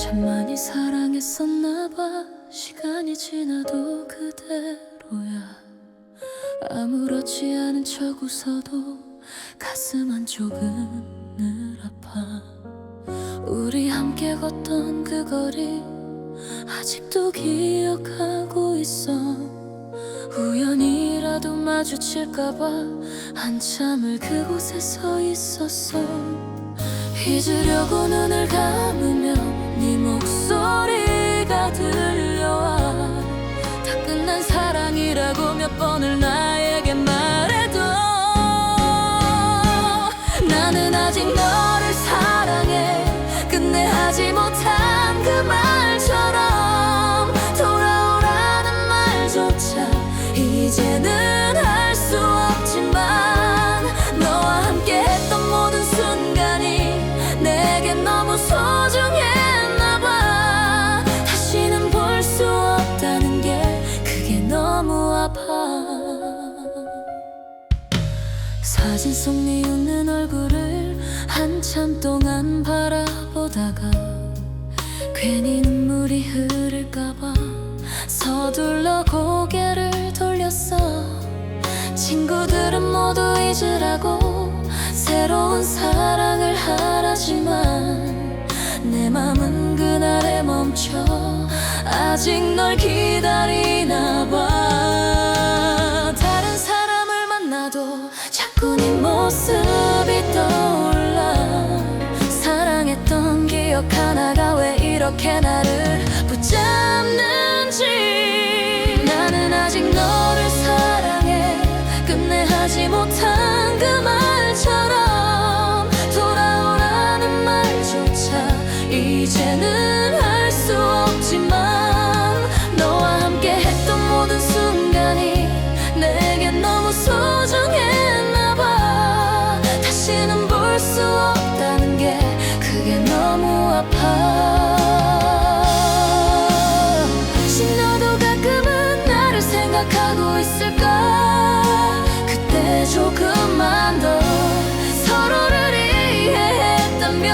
참 많이 사랑했었나봐. 시간이 지나도 그대로야. 아무렇지 않은 척 웃어도 가슴 한쪽은 늘 아파. 우리 함께 걷던 그 거리 아직도 기억하고 있어. 우연이라도 마주칠까봐 한참을 그곳에 서 있었어. 잊으려고 눈을 감으면 네 목소리가 들려와. 다 끝난 사랑이라고 몇 번을 나에게 말해도 나는 아직 너를 사랑해. 끝내 하지 못한 그 말처럼 돌아오라는 말조차 이제는 할 수 없지만 너와 함께 했던 모든 순간이 내겐 너무 소중했나봐. 다시는 볼 수 없다는 게 그게 너무 아파. 사진 속 네 웃는 얼굴을 한참 동안 바라보다가 괜히 눈물이 흐를까봐 서둘러 고개를 돌렸어. 친구들은 모두 잊으라고 새로운 사랑을 하라지만 내 맘은 그날에 멈춰 아직 널 기다리나 봐. 다른 사람을 만나도 자꾸 네 모습이 떠올라. 사랑했던 기억 하나가 왜 이렇게 나를 붙잡는지. 나는 아직 너를 사랑해. 끝내 하지 못한 그 말처럼 돌아오라는 말조차 이제는 할 수 없지만 너와 함께 했던 모든 순간이 내겐 너무 소중했나봐. 다시는 볼 수 없다는 게 그게 너무 아파. 혹시 너도 가끔은 나를 생각하고 있을까? 그때 조금만 더 서로를 이해했다면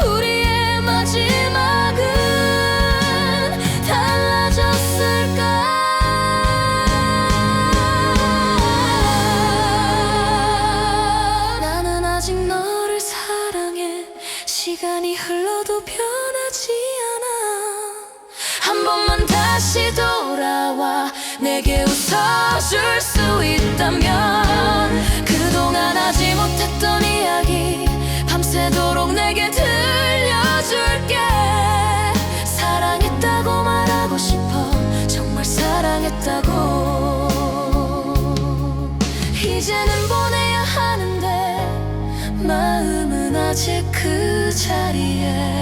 우리의 마지막은 달라졌을까? 나는 아직 너를 사랑해. 시간이 흘러도 변하지 않아. 한 번만 다시 돌아와 내게 웃어줄 수 있다면 그동안 하지 못했던 이야기 밤새도록 내게 들려줄게. 사랑했다고 말하고 싶어. 정말 사랑했다고. 이제는 보내야 하는데 마음은 아직 그 자리에.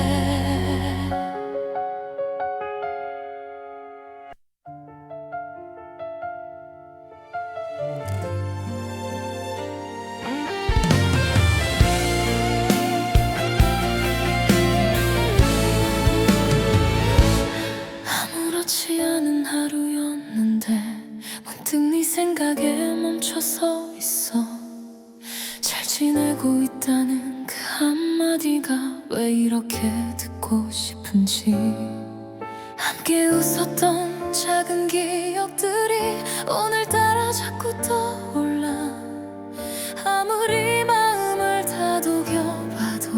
아무렇지 않은 하루였는데 문득 네 생각에 멈춰 서 있어. 잘 지내고 있다는 그 한마디가 왜 이렇게 듣고 싶은지. 함께 웃었던 작은 기억들이 오늘따라 자꾸 떠올라. 아무리 마음을 다독여봐도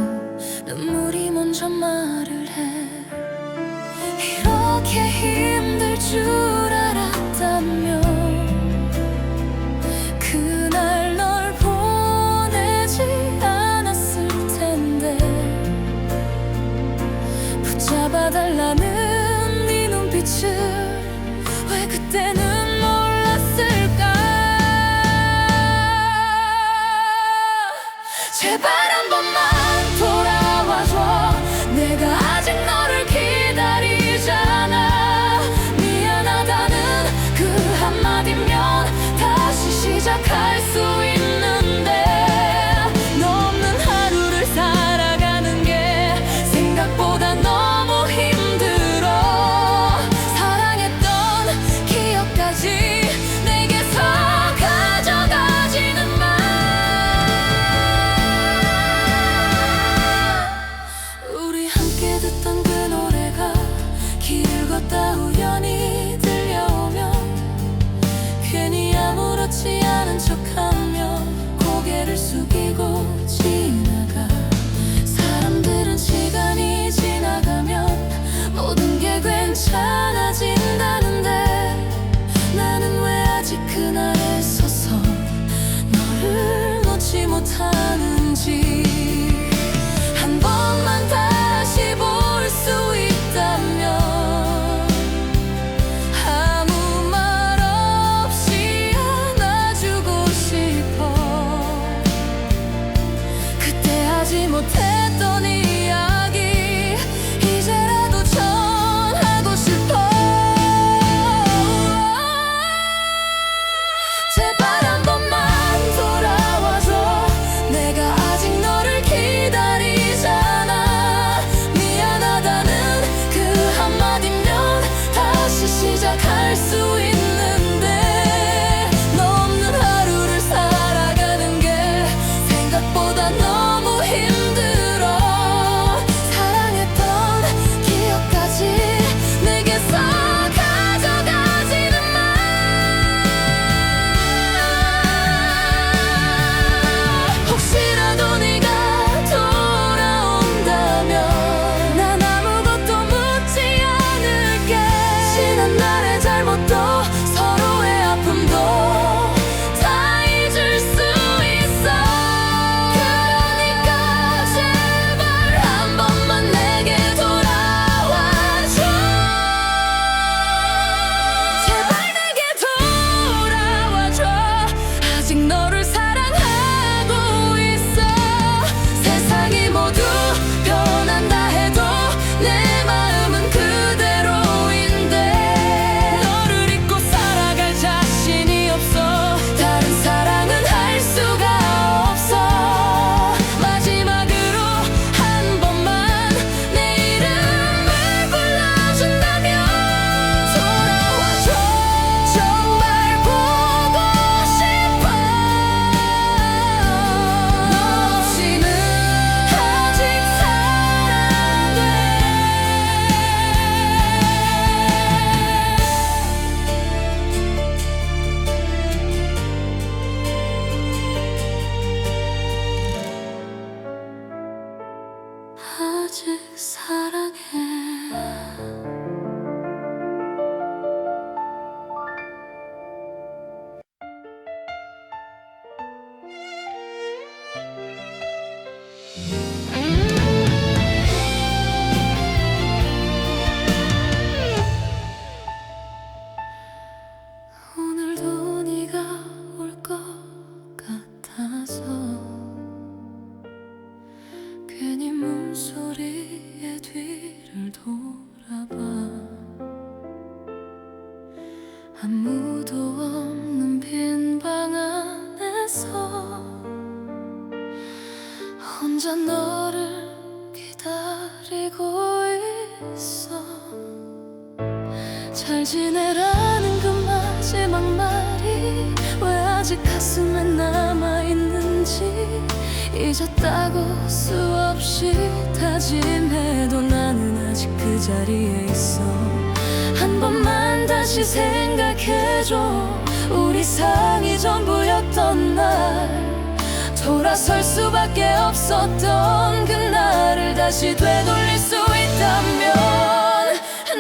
눈물이 먼저 말을 해. 이렇게 힘들 줄 알았다면 그날 널 보내지 않았을 텐데. 붙잡아달라는 네 눈빛을 왜 그때는 몰랐을까? 제발 한 번만 돌아와줘. 내가 아직 너를 기다리잖아. 미안하다는 그 건지 한 번만 다시 볼 수 있다면 아무 말 없이 안아주고 싶어. 그때 하지 못했던 이야기 이제라도 전하고 싶어. 제발 한 번만 돌아와줘. 내가 아직 너를 기다리잖아. 미안하다는 그 한마디면 다시 시작할 수 있는데 너 없는 하루를 살아가는 게 생각보다 너무 힘들어. 사랑했던 기억까지 내게서 가져가지는 마. 혹시라도 네가 돌아온다면 난 아무것도 묻지 않을게. 지난 날의 잘못도 서로의 아픔도 다 잊을 수 있어. 그러니까 제발 한 번만 내게 돌아와줘. 제발 내게 돌아와줘. 아직 너를 사랑하고 있어. 세상이 모두 변한다 해도 내 마음은 그대로인데 너를 잊고 살아갈 자신이 없어. 다른 사랑은 할 수가 없어. 마지막으로 한 번만 내 이름을 불러준다면 돌아와줘. 정말 보고 싶어. 너 없이는 아직 살아돼. 아직 사랑해. 오늘도 네가 올 것 같아서 괜히 문소리에 뒤를 돌아봐. 아무도 없는 빈 방 안에서 혼자 너를 기다리고 있어. 잘 지내라는 그 마지막 말이 왜 아직 가슴에 남아있는지 잊었다고 수없이 다짐해도 나는 아직 그 자리에 있어. 한 번만 다시 생각해줘. 우리 사랑이 전부였던 날 돌아설 수밖에 없었던 그날을 다시 되돌릴 수 있다면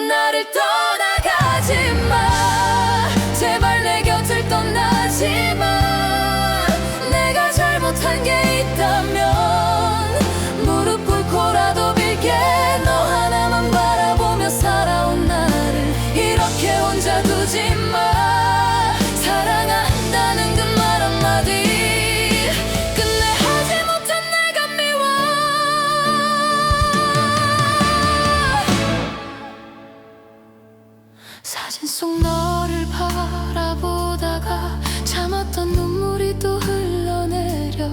나를 떠나가지 마. 제발 내 곁을 떠나지 마. 내가 잘못한 게 있다면 무릎 꿇고라도 빌게. 너 하나만 바라보며 살아온 나를 이렇게 혼자 두지 마. 사랑한다는 그 말 한마디 끝내 하지 못한 내가 미워. 사진 속 너를 바라보다가 참았던 눈물이 또 흘러내려.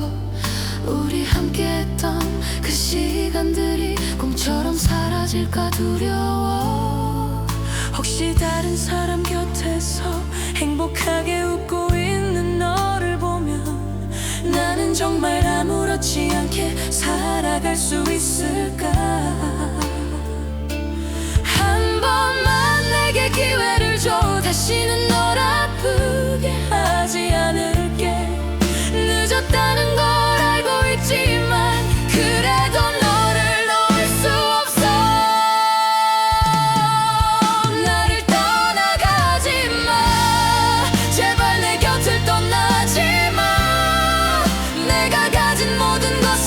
우리 함께했던 그 시간들이 꿈처럼 사라질까 두려워. 혹시 다른 사람 곁에서 행복하게 웃고 있는 너를 보면 나는 정말 아무렇지 않게 살아갈 수 있을까. 한 번만 내게 기회를 줘. 다시는 널 아프게 하지 않을게. 늦었다는 걸 알고 있지만 그래도 너를 놓을 수 없어. 나를 떠나가지 마. 제발 내 곁을 떠나지 마. 내가 가진 모든 것을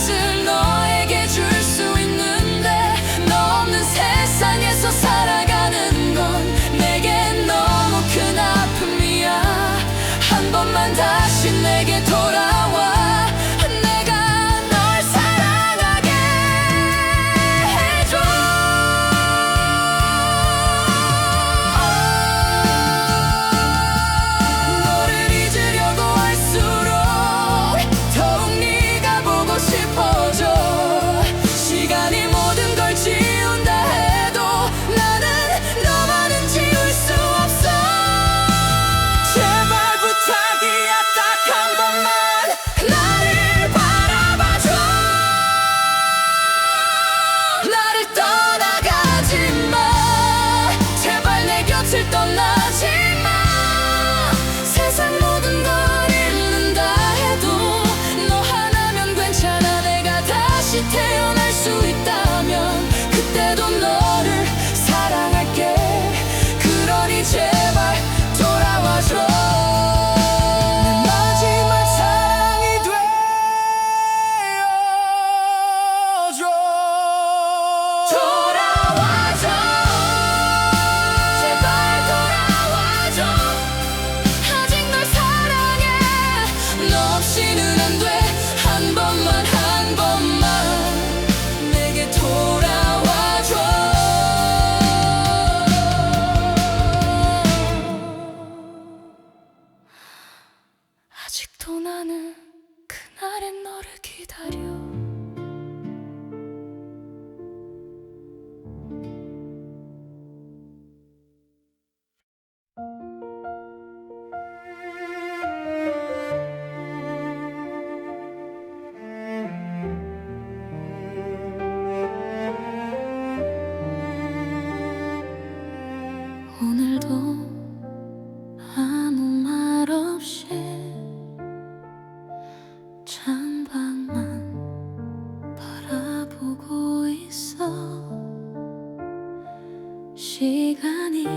시간이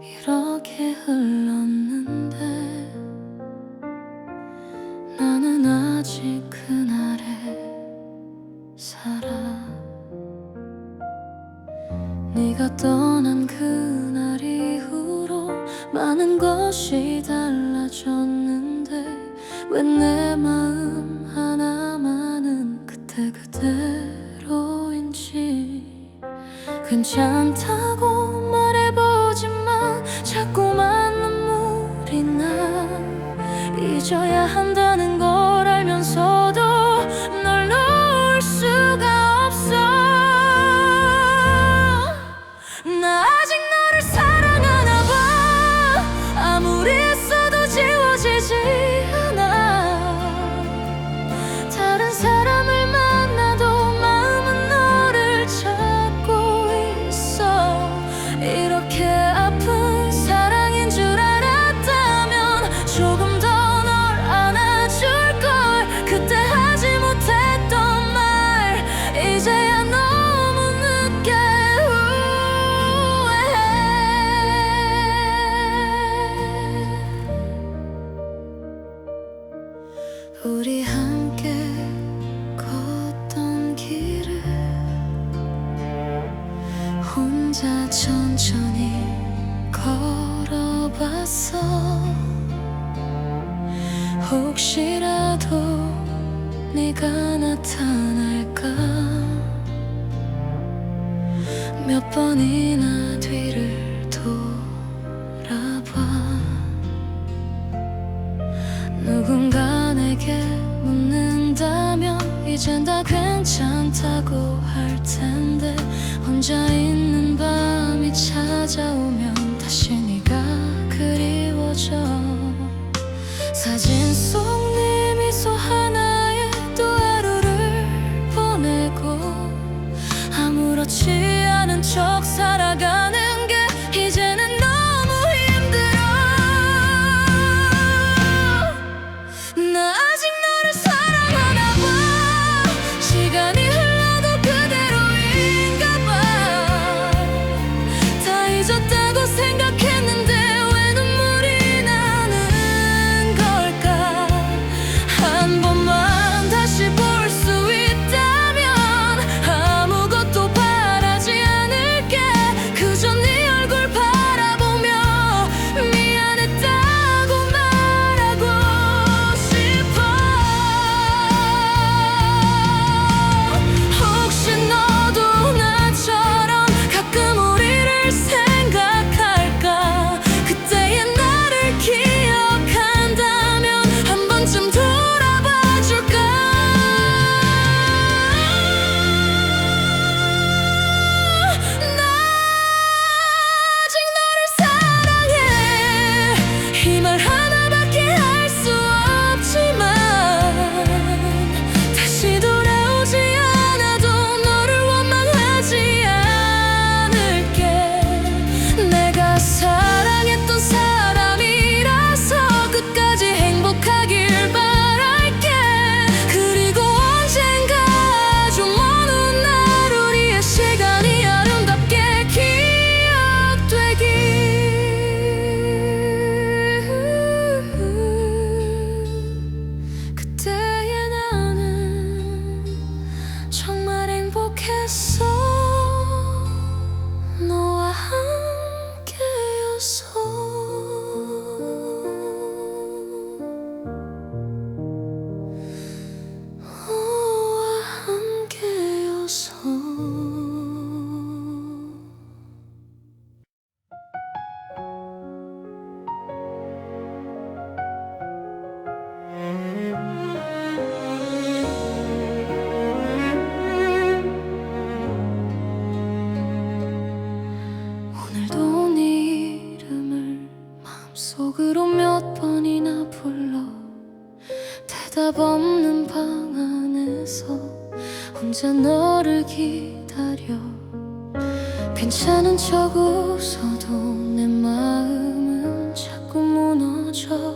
이렇게 흘렀는데 나는 아직 그날에 살아. 네가 떠난 그날 이후로 많은 것이 달라졌는데 왜 내 마음 하나만은 그때 그대로인지. 괜찮다고 말해보지만 자꾸만 눈물이 나. 잊어야 한다는 걸 알면서도 널 놓을 수가 없어. 나 아직 너를 사랑하나 봐. 아무리 애써도 지워지지 않아. 다른 사람을 만나도 마음은 너를 찾고 있어. 이렇게 아픈 사랑인 줄 알았다면 조금 더 널 안아줄걸. 그때 하지 못했던 말 이제야 너무 늦게 후회해. 우리 함께 걷던 길을 혼자 천천히 걸어봤어. 혹시라도 네가 나타날까. 몇 번이나 뒤를 돌아봐. 누군가 내게 묻는다면 이젠 다 괜찮다고 할 텐데 혼자 있는 밤이 찾아오면 다시 네가 그리워져. 사진 속 네 미소 하나에 또 하루를 보내고 아무렇지 않은 척 살아가는 게 이제는 너무 힘들어. 나 아직 너를 사랑하나 봐. 시간이 흘러도 그대로인가 봐. 다 잊었다고 생각했는데 왜 눈물이 나는 걸까. 한 번만 다시 볼 수 있다면 아무것도 바라지 않을게. 그저 네 얼굴 바라보며 미안했다고 말하고 싶어. 혹시 너도 나처럼 가끔 우리를 생각할까. 그때의 나를 기억한다면 한 번쯤 돌아봐 줄까. 나 아직 너를 사랑해. 이 말 하나밖에 할 수 없지만 다시 돌아오지 않아도 너를 원망하지 않을게. 내가 사랑했던 사람이라서 끝까지 행복하길 바랄게. 그리고 언젠가 좀 먼 훗날 우리의 시간이 아름답게 기억되길. 그때의 나는 정말 행복했어. 너와 함께여서. 너와 함께여서. 오늘도 네 이름을 마음속으로 몇 번이나 불러. 대답 없는 방 안에서 혼자 너를 기다려. 괜찮은 척 웃어도 내 마음은 자꾸 무너져.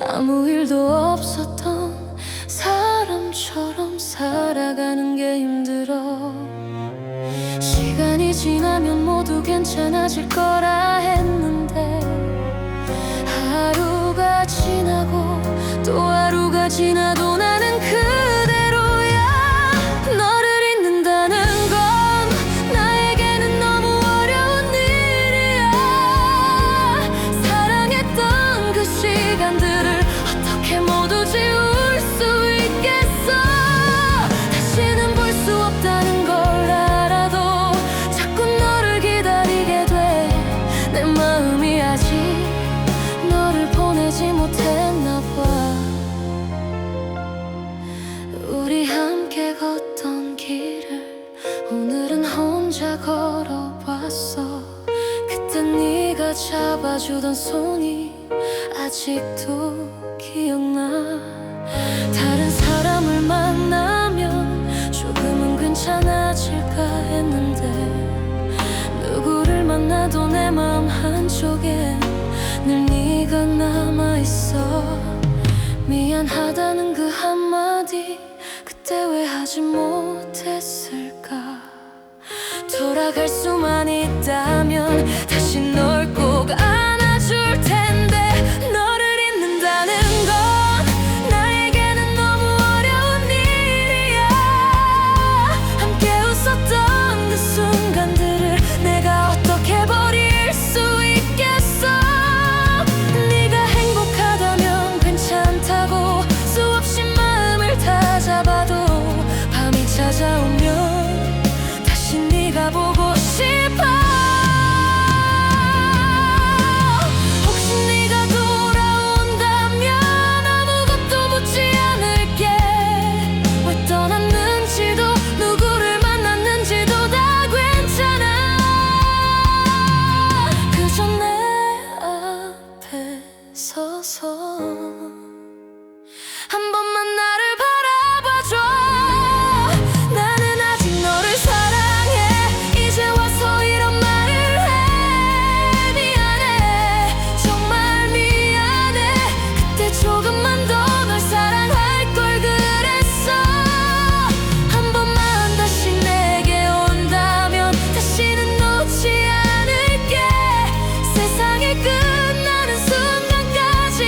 아무 일도 없었던 사람처럼 살아가는 게 힘들어. 시간이 지나면 모두 괜찮아질 거라 했는데 하루가 지나고 또 하루가 지나도 나는 그대로야. 너를 잊는다는 건 나에게는 너무 어려운 일이야. 사랑했던 그 시간들을 어떻게 모두 지울 수 있겠어. 다시는 볼 수 없다는 걸 알아도 자꾸 너를 기다리게 돼. 내 마음이 아직 너를 보내지 못했나 봐. 우리 함께 걷던 길을 오늘은 혼자 걸어왔어. 그때 네가 잡아주던 손이 아직도 기억나. 다른 사람을 만나면 조금은 괜찮아질까 했는데 누구를 만나도 내 마음 한쪽엔 늘 네가 남아있어. 미안하다는 그 한마디 그때 왜 하지 못했을까. 돌아갈 수만 있다면 다시 널 꼭 안아줄 텐데 너를 잊는다는 건 나에게는 너무 어려운 일이야. 함께 웃었던 그 순간들을 내가 어떻게 버릴 수 있겠어. 네가 행복하다면 괜찮다고 수없이 마음을 다 잡아도 밤이 찾아오면 다시 네가 보고 싶어. 혹시 네가 돌아온다면 아무것도 묻지 않을게. 왜 떠났는지도 누구를 만났는지도 다 괜찮아. 그저 내 앞에 서서 한 번만 나를 바라봐줘. 나는 아직 너를 사랑해. 이제 와서 이런 말을 해. 미안해, 정말 미안해. 그때 조금만 더 널 사랑할 걸 그랬어. 한 번만 다시 내게 온다면 다시는 놓지 않을게. 세상이 끝나는 순간까지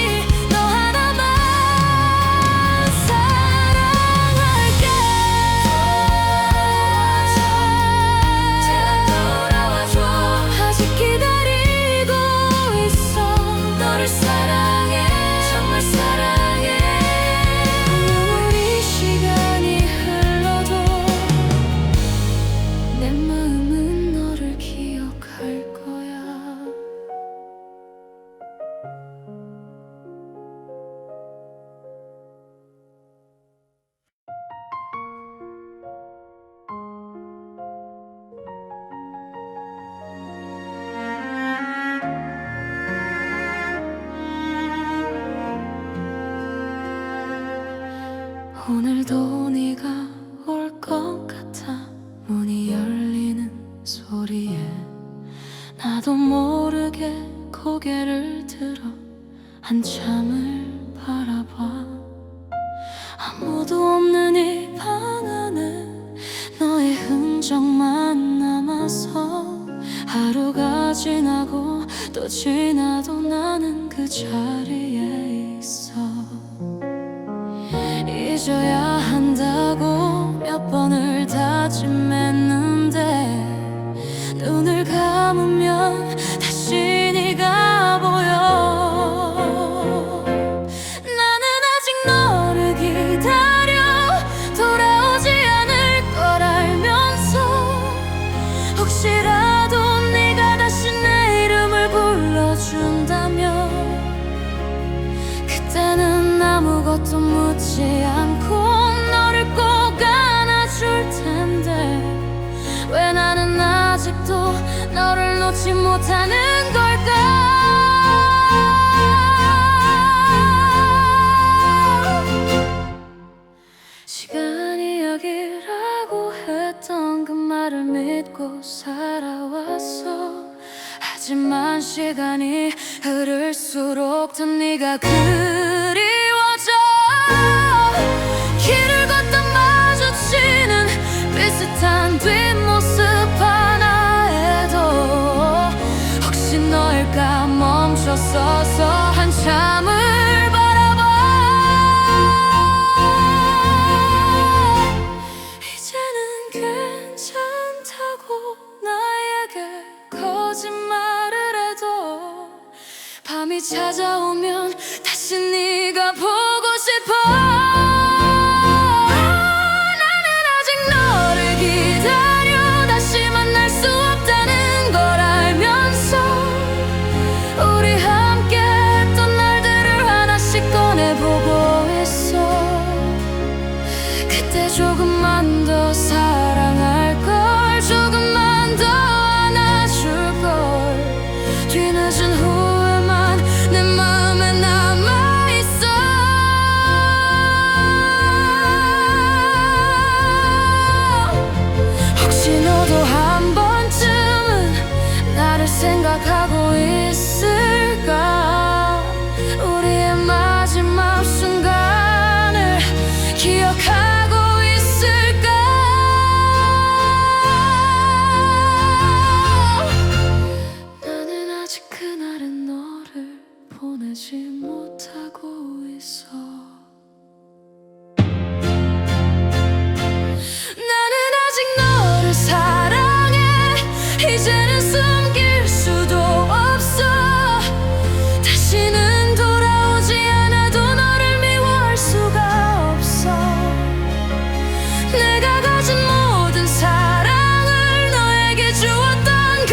너 하나만 사랑할게. 돌아와줘. 아직 기다리고 있어. 너를 사랑해, 정말 사랑해. 아무리 시간이 흘러도 내 마음은 너를 기억할 거야. 오늘도 네가 올 것 같아. 문이 열리는 소리에 나도 모르게 고개를 들어 한참을 바라봐. 아무도 없는 이 방 안에 너의 흔적만 남아서 하루가 지나고 또 지나도 나는 그 자리에 있어. 잊어야 한다고 몇 번을 다짐했는데 눈을 감으면 다시 네가 보여. 나는 아직 너를 기다려. 돌아오지 않을 걸 알면서 혹시라도 네가 다시 내 이름을 불러준다면 그때는 아무것도 묻지 않고 너를 꼭 안아줄 텐데 왜 나는 아직도 너를 놓지 못하는 걸까. 시간이 약이라고 했던 그 말을 믿고 살아왔어. 하지만 시간이 흐를수록 더 네가 그리워져. 길을 걷다 마주치는 비슷한 뒷모습 하나 나에게 거짓말을 해도 밤이 찾아오면 다시 네가 보고 싶어. 나는 아직 너를 기다려. 다시 만날 수 없다는 걸 알면서 우리 함께 했던 날들을 하나씩 꺼내보고 있어. 그때 조금만 더 사랑할 걸, 조금만 더 안아줄 걸. 뒤늦은 후회만 내 마음에 남아있어. 혹시 너도 한 번쯤은 나를 생각하고 있을까? 우리의 마지막 순간을 기억하고 있을까? 나는 아직 그날의 너를 보내지 못하고 있어. 나는 아직 너를 사랑해. 이제는 숨길 수도 없어. 다시는 돌아오지 않아도 너를 미워할 수가 없어. 내가 가진 모든 사랑을 너에게 주었던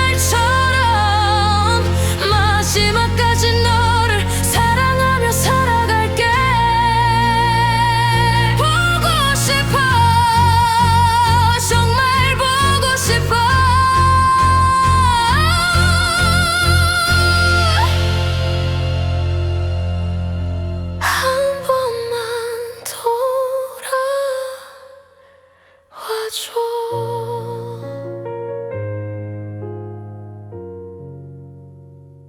그날처럼 마지막까지 너를 사랑하며 살아갈게. 보고 싶어. 정말 보고 싶어. 한 번만 돌아와줘.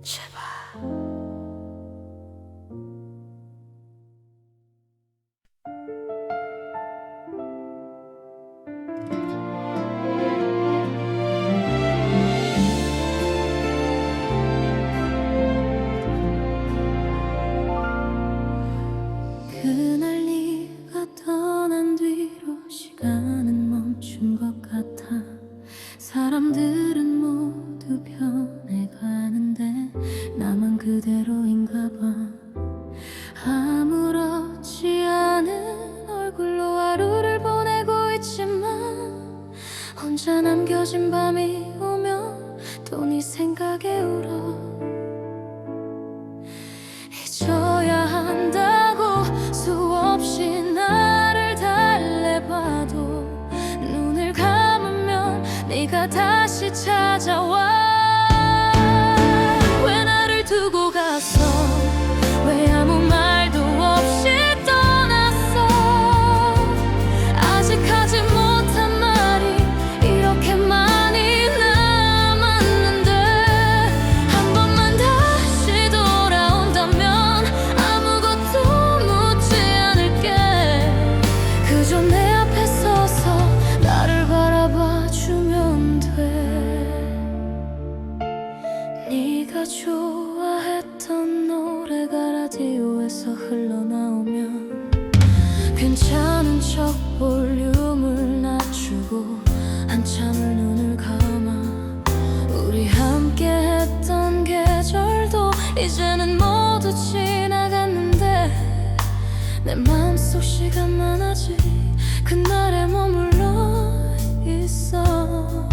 제발. 그날 네가 떠난 뒤로 시간은 멈춘 것 같아. 사람들은 모두 변해가는데 나만 그대로인가 봐. 아무렇지 않은 얼굴로 하루를 보내고 있지만 혼자 남겨진 밤이 오면 또 네 생각에 울어. 잊어야 한다고 수없이 나를 달래봐도 눈을 감으면 네가 다시 찾아와. 왜 나를 두고 갔어? 왜 아무 말도 없이 떠났어? 아직 하지 못한 말이 이렇게 많이 남았는데 한 번만 다시 돌아온다면 아무것도 묻지 않을게. 그저 내 앞에 서서 나를 바라봐 주면 돼. 네가 좋아했던 노래가 라디오에서 흘러나오면 괜찮은 척 볼륨을 낮추고 한참을 눈을 감아. 우리 함께 했던 계절도 이제는 모두 지나갔는데 내 마음속 시간만 아직 그날에 머물러 있어.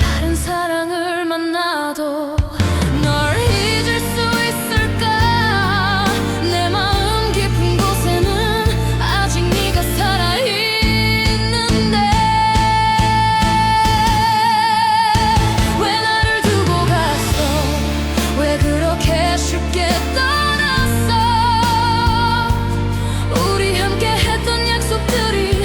다른 사랑을 만나도 널 잊을 수 있을까? 내 마음 깊은 곳에는 아직 네가 살아있는데 왜 나를 두고 갔어? 왜 그렇게 쉽게 떠났어? 우리 함께 했던 약속들이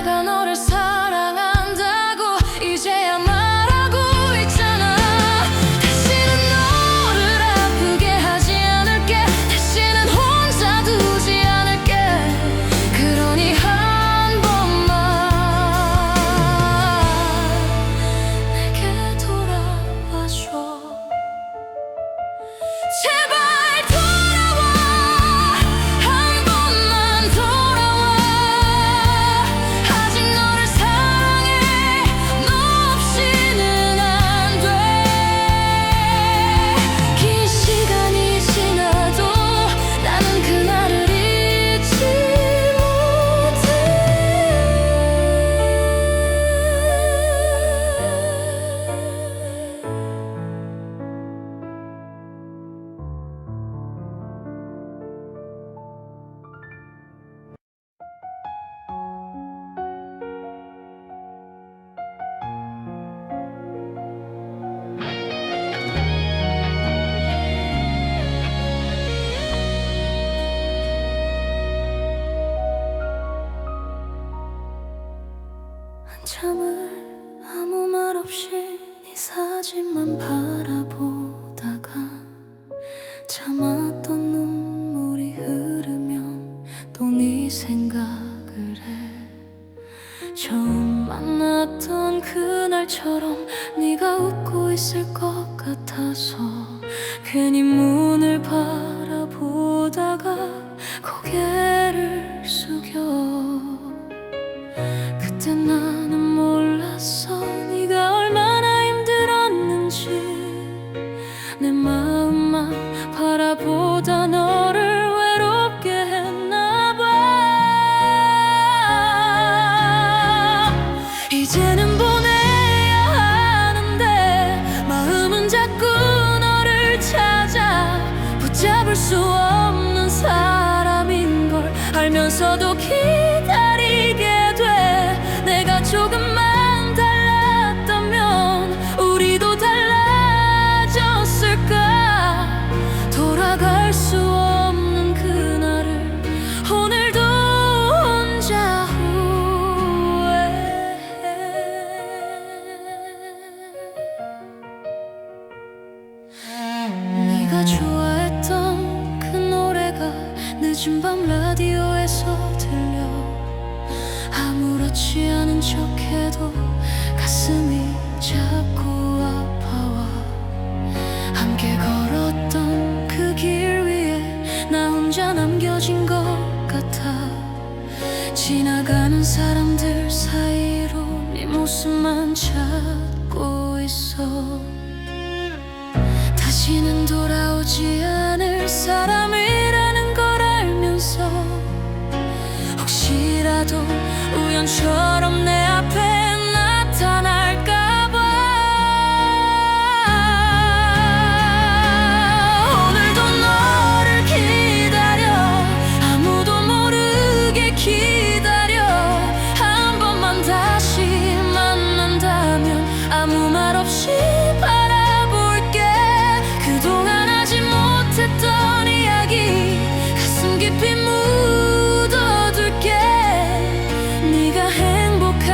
내가 너를 사랑한다고 이제야 말하고 있잖아. 다시는 너를 아프게 하지 않을게. 다시는 혼자 두지 않을게. 그러니 한 번만 내게 돌아와줘. 제발 돌아와. 한 번만 돌아와. 아직 너를 사랑해. 너 없이는 안 돼. 긴 시간이 지나도 나는 그날을 잊지 못해. 한참을 아무 말 없이 네 사진만 바라보다가 참았던 눈물이 흐르면 또 네 생각을 해. 처음 만났던 그날처럼 네가 웃고 있을 것 같아서 괜히 문을 바라보다가 고개를 숙여. 그때 나는 몰랐어 네가 얼마나 힘들었는지. 내 마음만 바라보다 너를 외롭게 했나 봐. 이제는 보내야 하는데 마음은 자꾸 너를 찾아. 붙잡을 수 없는 사람인 걸 알면서도 기다리게 돼. 내가 조금만 달랐다면 우리도 달라졌을까. 돌아갈 수 없는 그날을 오늘도 혼자 후회해. 네가 좋아했던 그 노래가 늦은 밤 라디오에서 들려. 아무렇지 않은 척해도 가슴이 자꾸 아파와. 함께 걸었던 그 길 위에 나 혼자 남겨진 것 같아. 지나가는 사람들 사이로 네 모습만 찾고 있어. 다시는 돌아오지 않을 사람이라는 걸 알면서 혹시라도 우연처럼 내 앞에 나타날까봐 오늘도 너를 기다려. 아무도 모르게 기다려. 한 번만 다시 만난다면 아무 말 없이 바라볼게. 그동안 하지 못했던 이야기 가슴 깊이 묻어둘게. 네가 행복한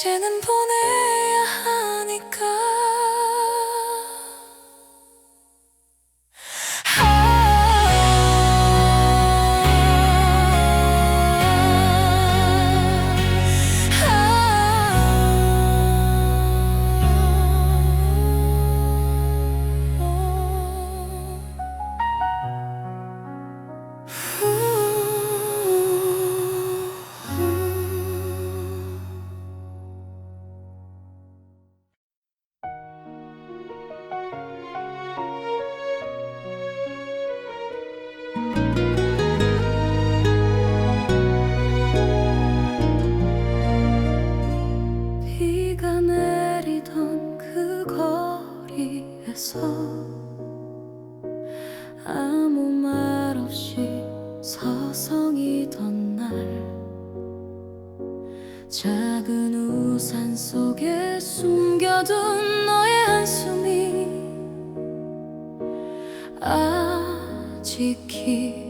이제는 보내야 하니까. 비가 내리던 그 거리에서 아무 말 없이 서성이던 날, 작은 우산 속에 숨겨둔 너의 한숨이 아직 기억나.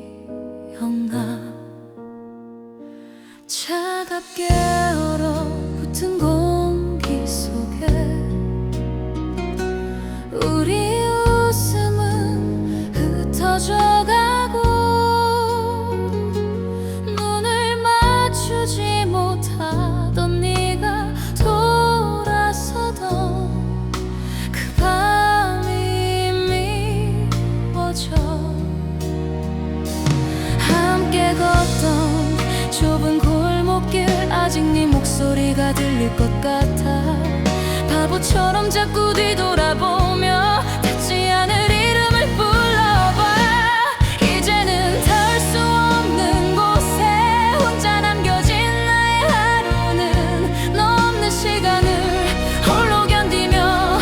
차갑게 얼어붙은 공기 속에 우리 웃음은 흩어져가고, 눈을 맞추지 못하던 네가 돌아서던 그 밤이 미워져. 함께 걷던 좁은 골목길, 아직 네 목소리가 들릴 것 같아. 바보처럼 자꾸 뒤돌아보며 닿지 않을 이름을 불러봐. 이제는 닿을 수 없는 곳에 혼자 남겨진 나의 하루는 너 없는 시간을 홀로 견디며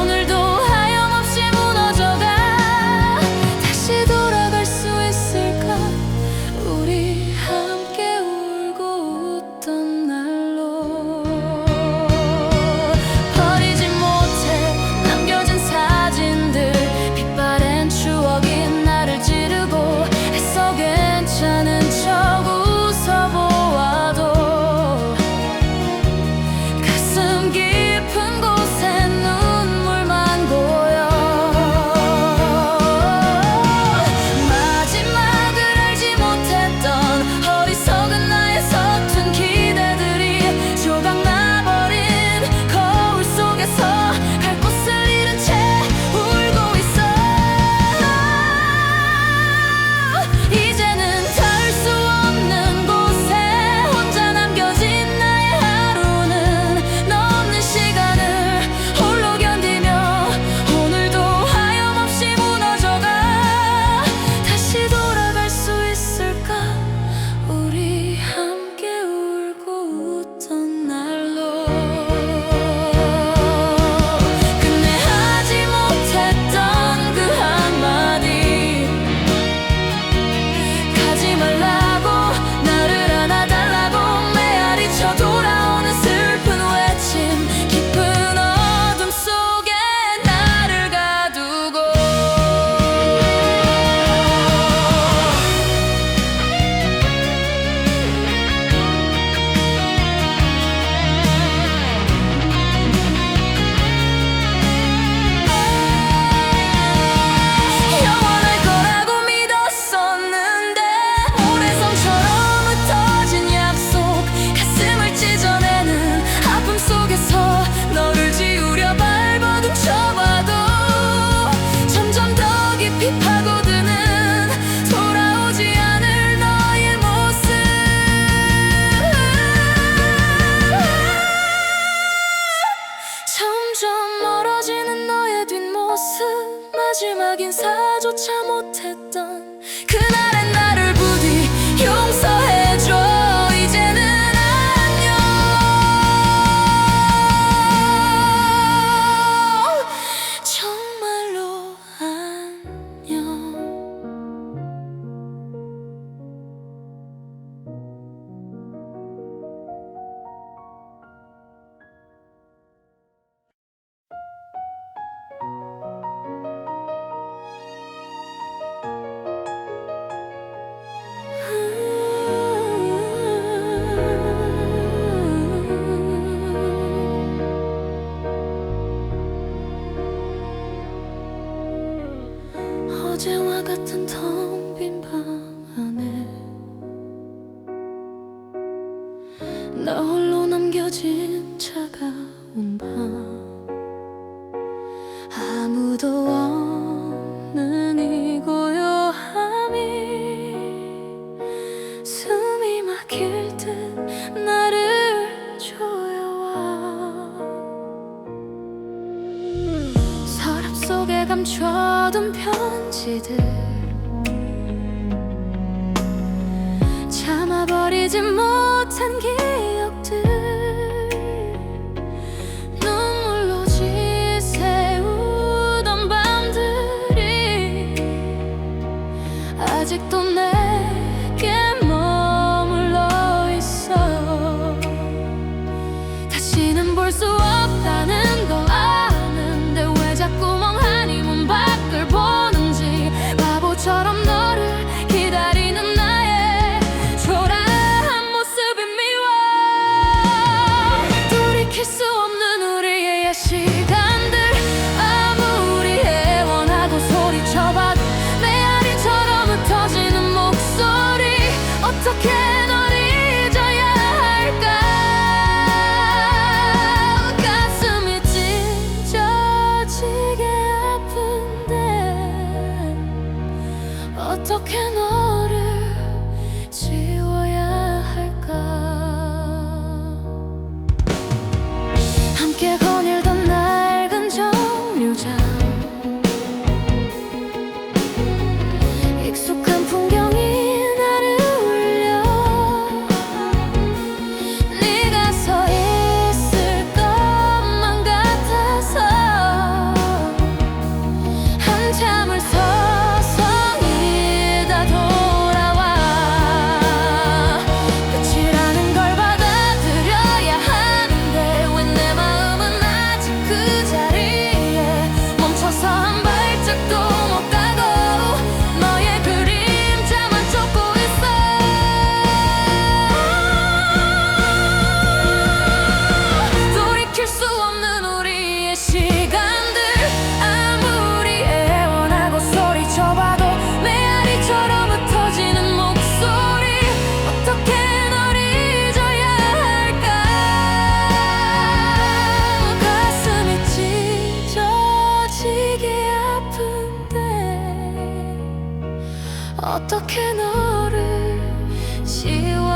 오늘도 하염없이 무너져가. 다시 돌아갈 수 있을까? 우리 함께 울고 웃던 날로. 버리지 못해 남겨진 사진 흐려진 차가운 밤, 아무도 없는 이 고요함이 숨이 막힐 듯 나를 조여와. 서랍 속에 감춰둔 편지들 참아버리지 못한 기억들, 눈물로 지새우던 밤들이 아직도 내게 머물러 있어. 다시는 볼 수 없다는 거 아는데 왜 자꾸 멍하니 문 밖을 보는지, 바보처럼 너를 기다리는 나의 초라한 모습이 미워. 돌이킬 수 없는 우리의 옛 시간들, 아무리 애원하고 소리쳐봐도 메아리처럼 흩어지는 목소리, 어떻게 널 잊어야 할까. 가슴이 찢어지게 아픈데 어떻게 너를 지워야 할까. 함께 거닐던 낡은 정류장, 익숙한 풍경이 나를 울려. 네가 서 있을 것만 같아서 한참을 서성이다 돌아와. 끝이라는 걸 받아들여야 하는데 왜 내 마음은 아직 그 자리에 멈춰서 한 발짝도 못 가고 너의 그림자만 쫓고 있어. 돌이킬 수 없는 우리의 시간들, 아무리 애원하고 소리쳐봐도 메아리처럼 흩어지는 목소리, 어떻게 널 잊어야 할까. 가슴이 찢어지게 아픈데 어떻게 너를 지워